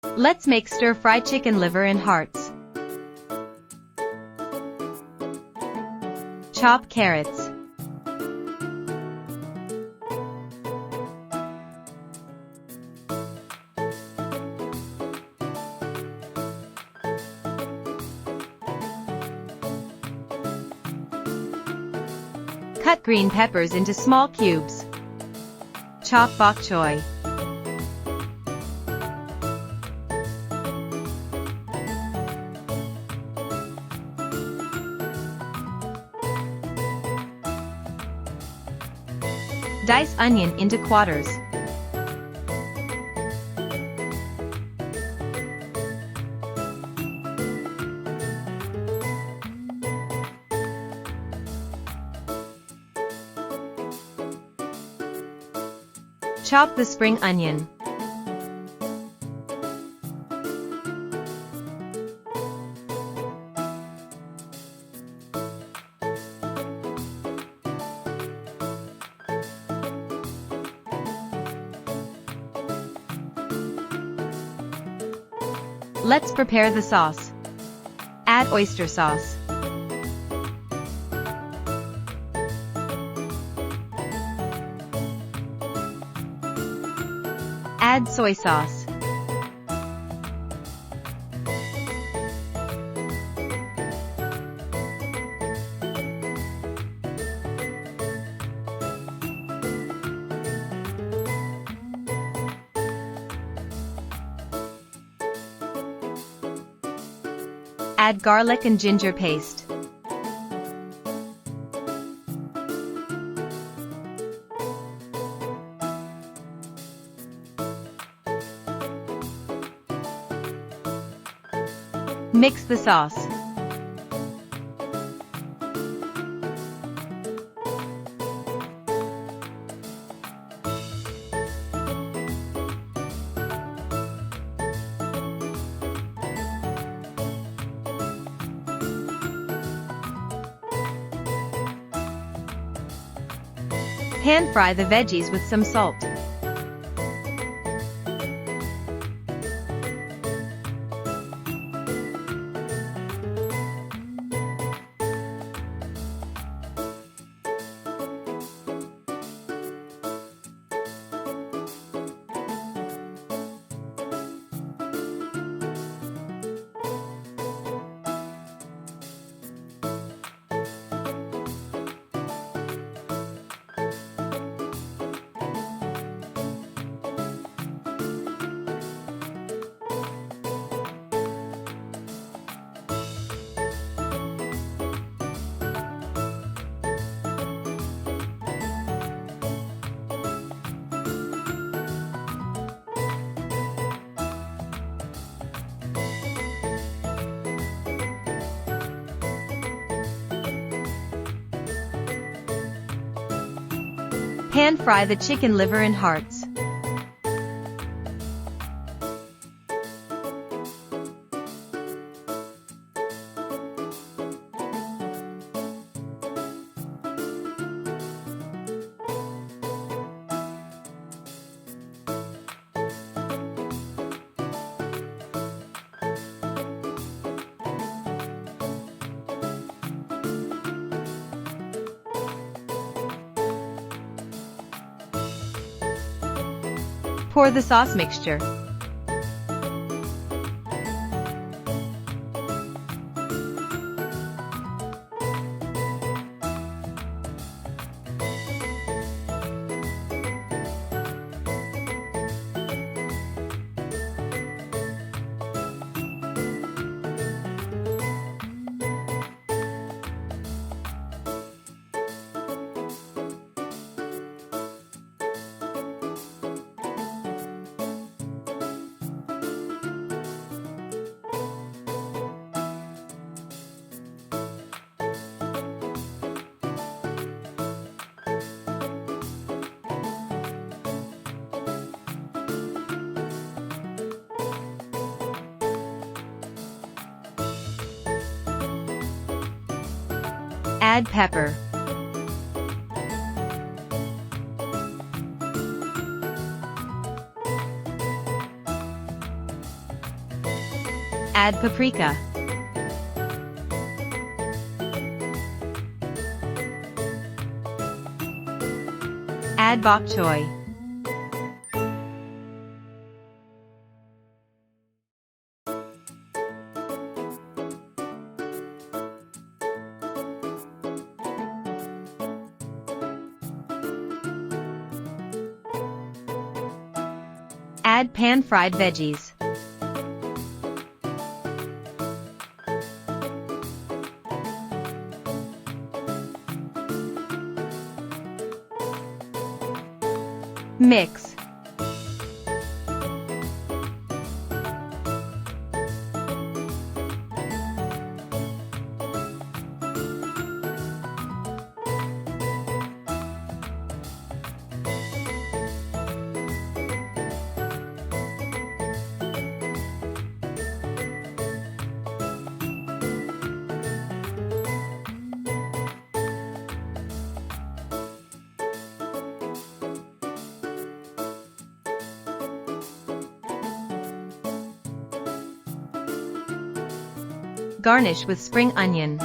Let's make stir-fry chicken liver in hearts. Chop carrots. Cut green peppers into small cubes. Chop bok choy. Dice onion into quarters. Chop the spring onion. Let's prepare the sauce. Add oyster sauce. Add soy sauce. Add garlic and ginger paste. Mix the sauce. Pan fry the veggies with some salt. Pan fry the chicken liver in hearts. Pour the sauce mixture. Add pepper. Add paprika. Add bok choy. Add pan-fried veggies. Mix. Garnish with spring onion.